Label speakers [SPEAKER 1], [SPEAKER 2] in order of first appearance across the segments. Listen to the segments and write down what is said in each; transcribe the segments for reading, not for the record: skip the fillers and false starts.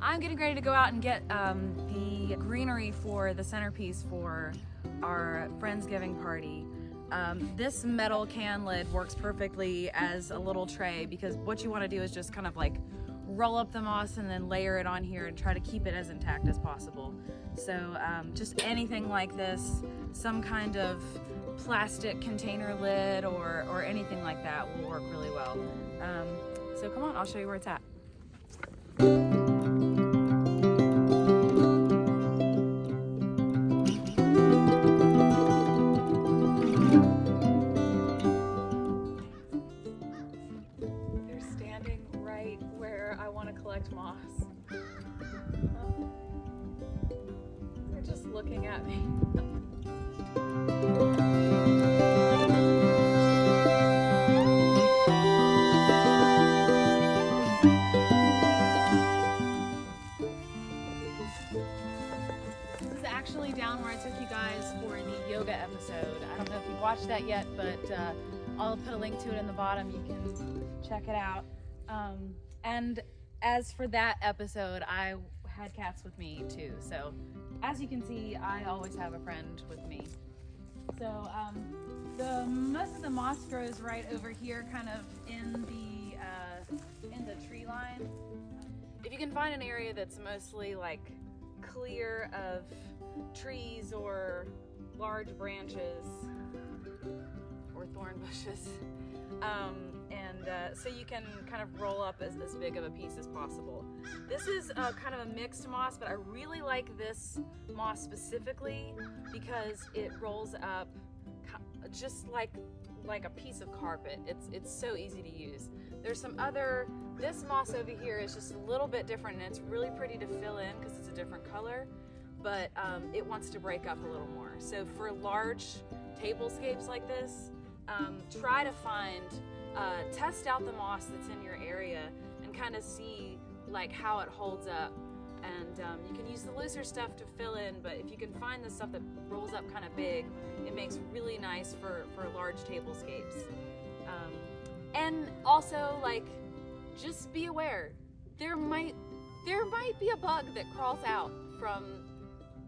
[SPEAKER 1] I'm getting ready to go out and get the greenery for the centerpiece for our Friendsgiving party. This metal can lid works perfectly as a little tray because what you want to do is just kind of like roll up the moss and then layer it on here and try to keep it as intact as possible. So just anything like this, some kind of plastic container lid or anything like that will work really well. So come on, I'll show you where it's at. They're standing right where I want to collect moss. They're just looking at me. Actually down where I took you guys for the yoga episode. I don't know if you've watched that yet, but I'll put a link to it in the bottom. You can check it out. And as for that episode, I had cats with me too. So as you can see, I always have a friend with me. So most of the moss grows right over here, kind of in the tree line. If you can find an area that's mostly like clear of trees or large branches or thorn bushes, so you can kind of roll up as big of a piece as possible. This is kind of a mixed moss, but I really like this moss specifically because it rolls up just like a piece of carpet. It's so easy to use. There's some other, this moss over here is just a little bit different and it's really pretty to fill in because it's a different color, but it wants to break up a little more. So for large tablescapes like this, try to find, test out the moss that's in your area and kind of see like how it holds up. And you can use the looser stuff to fill in, but if you can find the stuff that rolls up kind of big, it makes really nice for large tablescapes. And also, like, just be aware, there might be a bug that crawls out from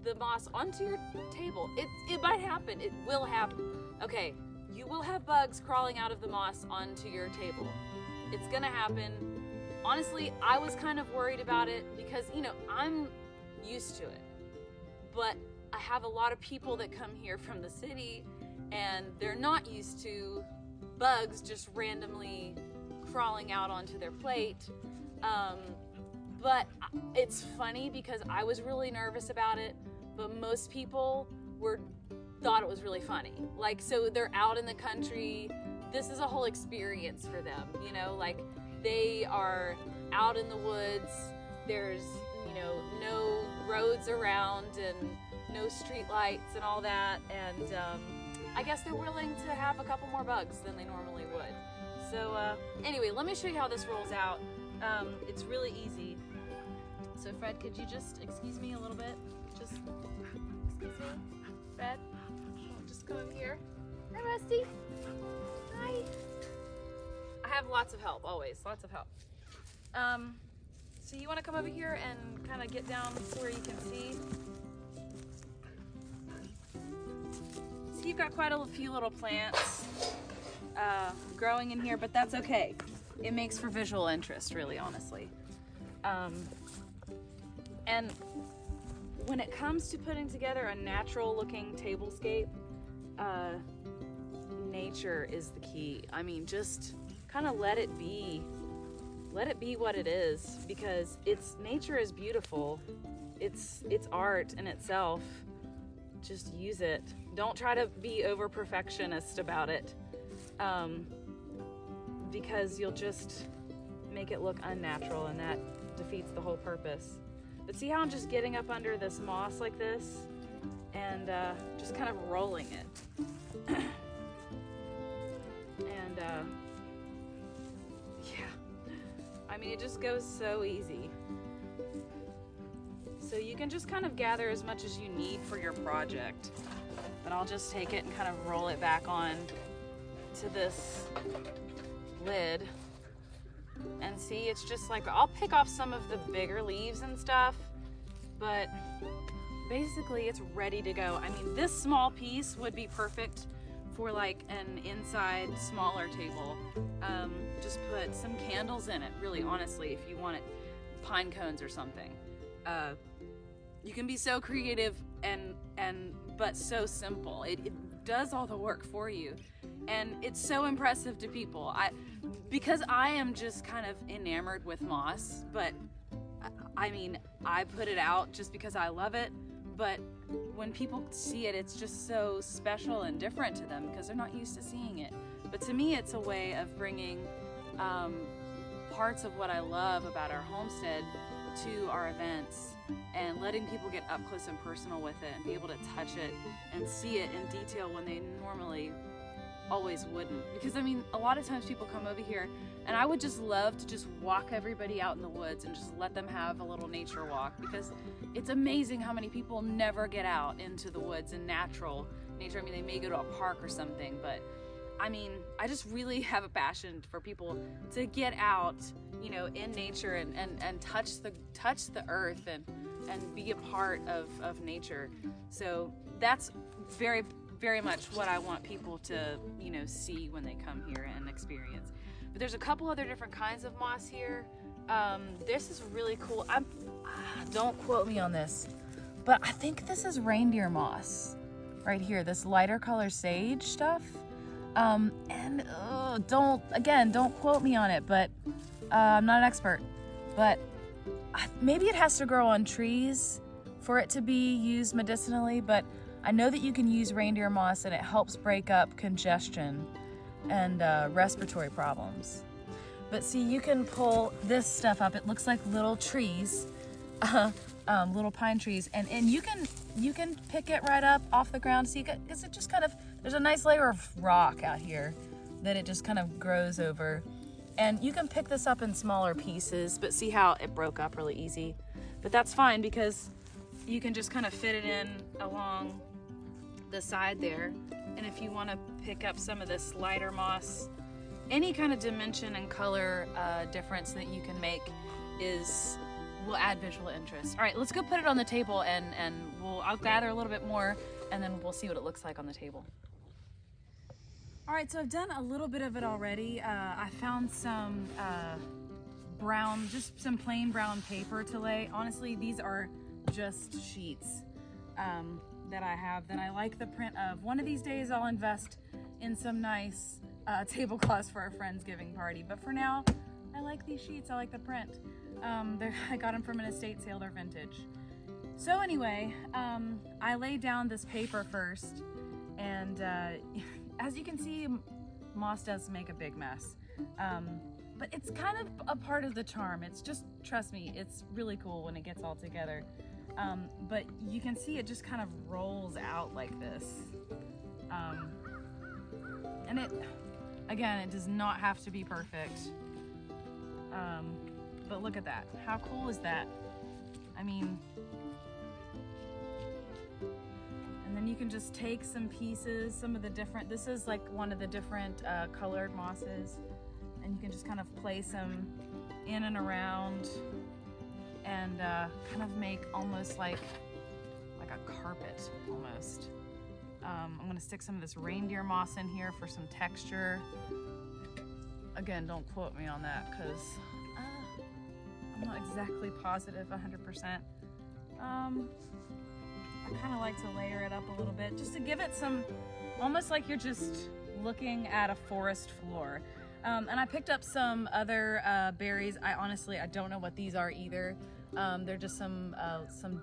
[SPEAKER 1] the moss onto your table. It might happen. It will happen. Okay, you will have bugs crawling out of the moss onto your table. It's gonna happen. Honestly, I was kind of worried about it because, you know, I'm used to it. But I have a lot of people that come here from the city and they're not used to bugs just randomly crawling out onto their plate. But it's funny because I was really nervous about it, but most people thought it was really funny. Like, so they're out in the country. This is a whole experience for them, you know, like they are out in the woods. There's, you know, no roads around and no street lights and all that. And I guess they're willing to have a couple more bugs than they normally would. So anyway, let me show you how this rolls out. It's really easy. So Fred, could you just excuse me a little bit? Just excuse me, Fred. I'll just come over here. Hi, Rusty. Hi. I have lots of help, always, lots of help. So you want to come over here and kind of get down to where you can see. So you've got quite a few little plants growing in here, but that's okay. It makes for visual interest, really, honestly. And when it comes to putting together a natural looking tablescape, nature is the key. I mean, just kind of let it be what it is, because nature is beautiful. It's art in itself. Just use it. Don't try to be over perfectionist about it, because you'll just make it look unnatural and that defeats the whole purpose. But see how I'm just getting up under this moss like this and just kind of rolling it. And yeah, I mean, it just goes so easy. So you can just kind of gather as much as you need for your project. But I'll just take it and kind of roll it back on to this lid and see, it's just like, I'll pick off some of the bigger leaves and stuff, but basically it's ready to go. I mean, this small piece would be perfect for like an inside smaller table. Just put some candles in it, really, honestly, if you want it, pine cones or something. You can be so creative but so simple. It does all the work for you, and it's so impressive to people. Because I am just kind of enamored with moss, but I mean, I put it out just because I love it, but when people see it, it's just so special and different to them because they're not used to seeing it. But to me, it's a way of bringing parts of what I love about our homestead to our events and letting people get up close and personal with it and be able to touch it and see it in detail when they normally always wouldn't. Because I mean, a lot of times people come over here and I would just love to just walk everybody out in the woods and just let them have a little nature walk, because it's amazing how many people never get out into the woods and natural nature. I mean, they may go to a park or something, but I mean, I just really have a passion for people to get out, you know, in nature and touch the earth and be a part of nature. So that's very, very much what I want people to, you know, see when they come here and experience. But there's a couple other different kinds of moss here. This is really cool. Don't quote me on this, but I think this is reindeer moss right here, this lighter color sage stuff. Don't quote me on it, but I'm not an expert, but maybe it has to grow on trees for it to be used medicinally, but I know that you can use reindeer moss and it helps break up congestion and respiratory problems. But see, you can pull this stuff up. It looks like little trees, little pine trees, and you can pick it right up off the ground. See, because it just kind of, there's a nice layer of rock out here that it just kind of grows over. And you can pick this up in smaller pieces, but see how it broke up really easy. But that's fine because you can just kind of fit it in along the side there. And if you want to pick up some of this lighter moss, any kind of dimension and color difference that you can make will add visual interest. All right, let's go put it on the table and I'll gather a little bit more and then we'll see what it looks like on the table. All right, so I've done a little bit of it already. I found some just some plain brown paper to lay. Honestly, these are just sheets that I have that I like the print of. One of these days I'll invest in some nice tablecloths for our Friendsgiving party. But for now, I like these sheets. I like the print. I got them from an estate sale. They're vintage. So anyway, I laid down this paper first, and as you can see, moss does make a big mess. But it's kind of a part of the charm. It's just, trust me, it's really cool when it gets all together. But you can see it just kind of rolls out like this. And it does not have to be perfect. But look at that. How cool is that? I mean, and then you can just take some pieces, this is like one of the different colored mosses, and you can just kind of place them in and around and kind of make almost like a carpet almost. I'm gonna stick some of this reindeer moss in here for some texture. Again, don't quote me on that because I'm not exactly positive 100%. I kind of like to layer it up a little bit just to give it some, almost like you're just looking at a forest floor. And I picked up some other berries. I don't know what these are either. They're just some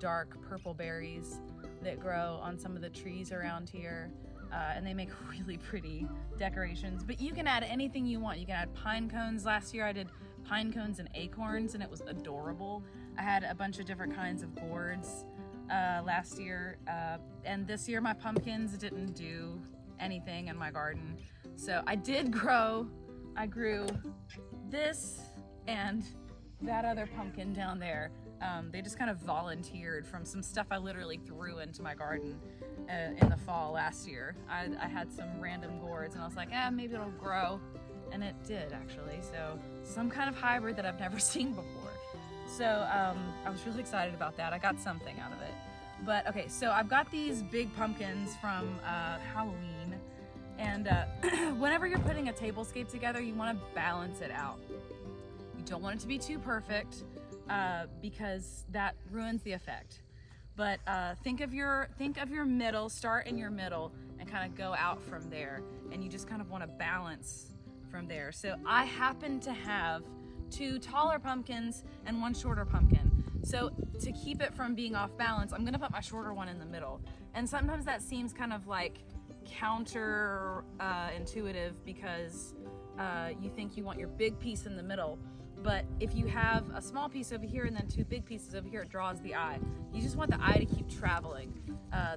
[SPEAKER 1] dark purple berries that grow on some of the trees around here. And they make really pretty decorations. But you can add anything you want. You can add pine cones. Last year I did pine cones and acorns and it was adorable. I had a bunch of different kinds of gourds last year. And this year my pumpkins didn't do anything in my garden. So I grew this and that other pumpkin down there. They just kind of volunteered from some stuff I literally threw into my garden in the fall last year. I had some random gourds and I was like, maybe it'll grow. and it did actually. So some kind of hybrid that I've never seen before. So I was really excited about that. I got something out of it. But okay, so I've got these big pumpkins from Halloween, and whenever you're putting a tablescape together, you want to balance it out. You don't want it to be too perfect because that ruins the effect. But think of your middle, start in your middle, and kind of go out from there. And you just kind of want to balance from there. So I happen to have 2 taller pumpkins and 1 shorter pumpkin. So to keep it from being off balance, I'm gonna put my shorter one in the middle. And sometimes that seems kind of like counter intuitive because you think you want your big piece in the middle. But if you have a small piece over here and then 2 big pieces over here, it draws the eye. You just want the eye to keep traveling.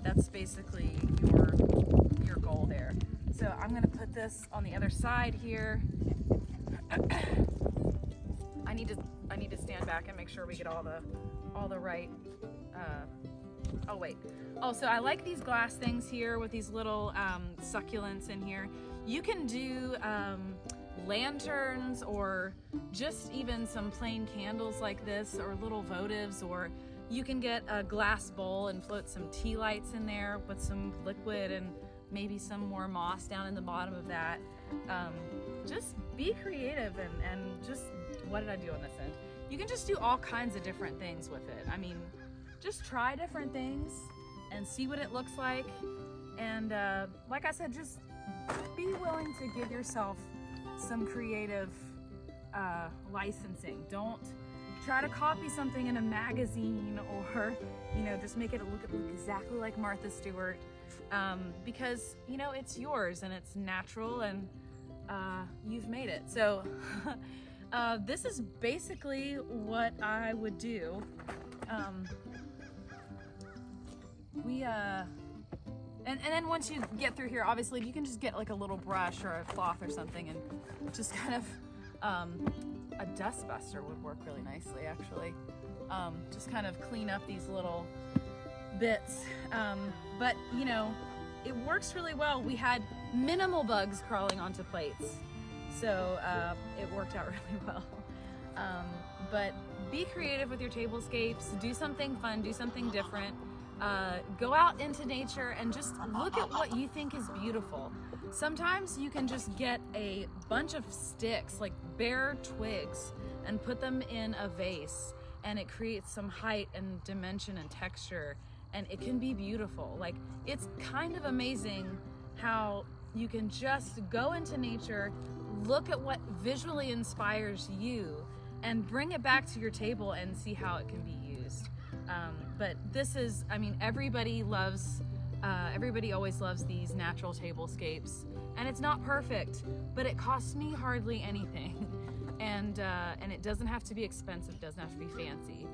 [SPEAKER 1] That's basically your goal there. So I'm gonna put this on the other side here. I need to stand back and make sure we get all the right. Oh wait. Oh, so I like these glass things here with these little succulents in here. You can do lanterns or just even some plain candles like this, or little votives, or you can get a glass bowl and float some tea lights in there with some liquid and maybe some more moss down in the bottom of that. Just be creative and just, what did I do on this end? You can just do all kinds of different things with it. I mean, just try different things and see what it looks like. And like I said, just be willing to give yourself some creative licensing. Don't try to copy something in a magazine, or just make it look exactly like Martha Stewart, because it's yours and it's natural, and you've made it. So this is basically what I would do. And then once you get through here, obviously you can just get like a little brush or a cloth or something and just kind of, a dust buster would work really nicely actually. Just kind of clean up these little bits. But it works really well. We had minimal bugs crawling onto plates, so it worked out really well. But be creative with your tablescapes, do something fun, do something different. Go out into nature and just look at what you think is beautiful. Sometimes you can just get a bunch of sticks, like bare twigs, and put them in a vase, and it creates some height and dimension and texture, and it can be beautiful. Like, it's kind of amazing how you can just go into nature, look at what visually inspires you, and bring it back to your table and see how it can be used. But this is, everybody always loves these natural tablescapes, and it's not perfect, but it costs me hardly anything. And it doesn't have to be expensive, it doesn't have to be fancy.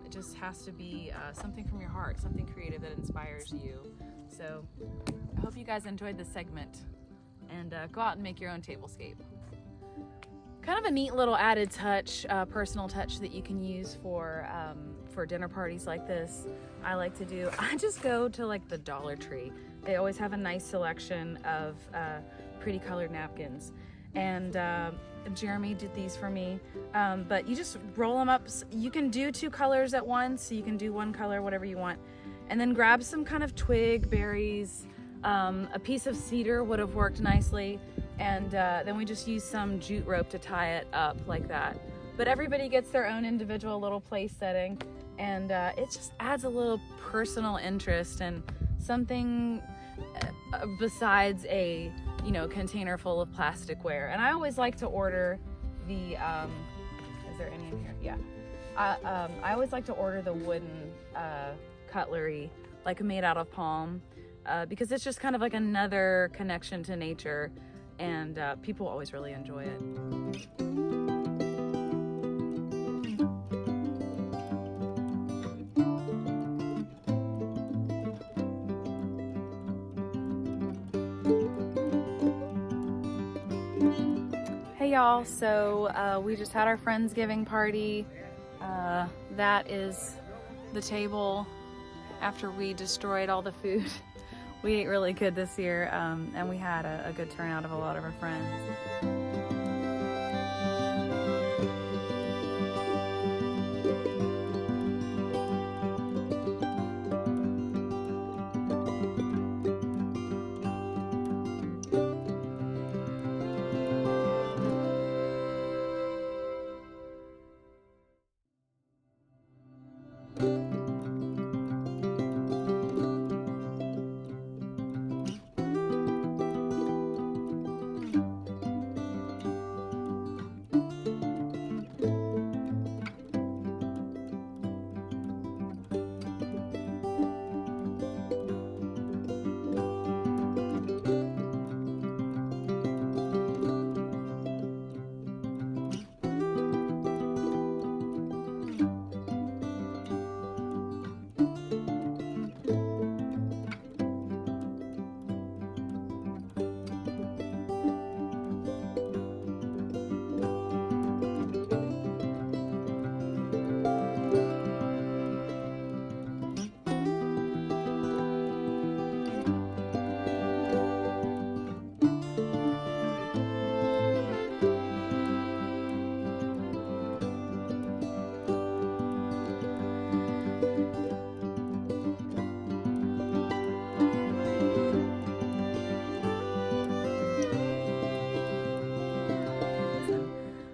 [SPEAKER 1] It just has to be something from your heart, something creative that inspires you. So I hope you guys enjoyed this segment, and go out and make your own tablescape. Kind of a neat little added touch, personal touch that you can use for dinner parties like this. I like to do, I just go to like the Dollar Tree. They always have a nice selection of pretty colored napkins. And Jeremy did these for me. But you just roll them up. You can do 2 colors at once, so you can do 1 color, whatever you want. And then grab some kind of twig, berries, a piece of cedar would have worked nicely. And then we just use some jute rope to tie it up like that. But everybody gets their own individual little place setting, and it just adds a little personal interest and something besides a container full of plasticware. And I always like to order the is there any in here? Yeah. I always like to order the wooden cutlery, like made out of palm, because it's just kind of like another connection to nature, and people always really enjoy it. Hey y'all, so we just had our Friendsgiving party. That is the table after we destroyed all the food. We ate really good this year, and we had a good turnout of a lot of our friends.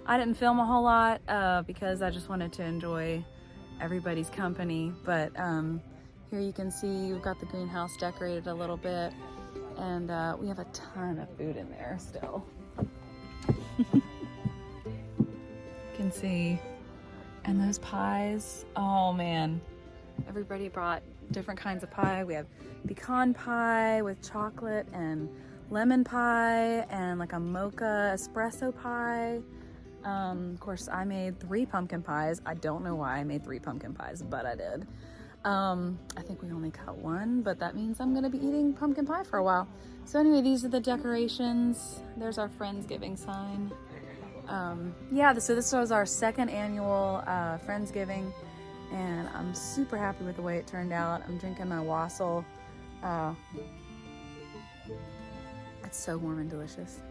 [SPEAKER 1] I didn't film a whole lot because I just wanted to enjoy everybody's company, but here you can see we've got the greenhouse decorated a little bit, and we have a ton of food in there still. You can see, and those pies, oh man, everybody brought different kinds of pie. We have pecan pie with chocolate and lemon pie and like a mocha espresso pie. Of course, I made 3 pumpkin pies. I don't know why I made 3 pumpkin pies, but I did. I think we only cut 1, but that means I'm gonna be eating pumpkin pie for a while. So anyway, these are the decorations. There's our Friendsgiving sign. Yeah, so this was our 2nd annual Friendsgiving, and I'm super happy with the way it turned out. I'm drinking my wassail. It's so warm and delicious.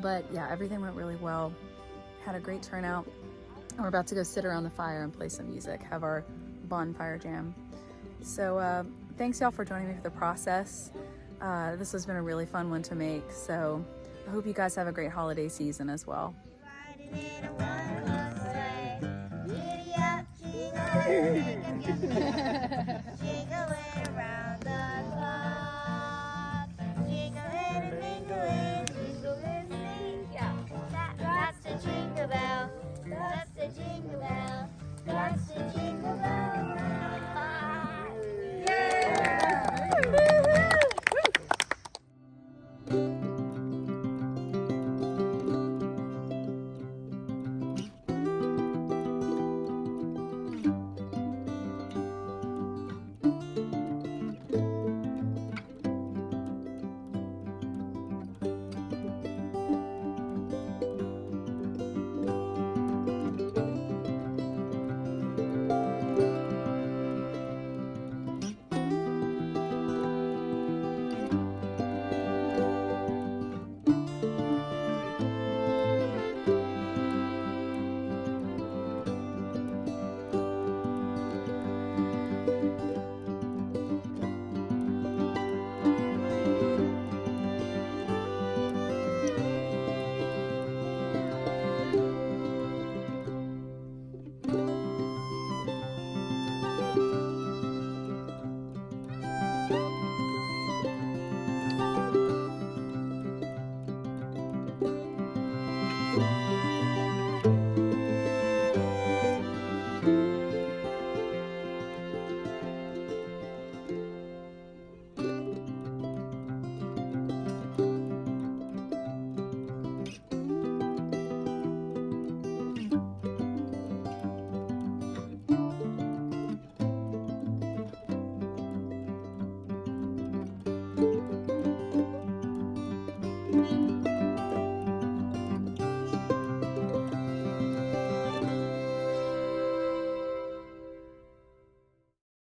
[SPEAKER 1] But yeah, everything went really well. Had a great turnout. And we're about to go sit around the fire and play some music, have our bonfire jam. So thanks y'all for joining me for the process. This has been a really fun one to make. So I hope you guys have a great holiday season as well.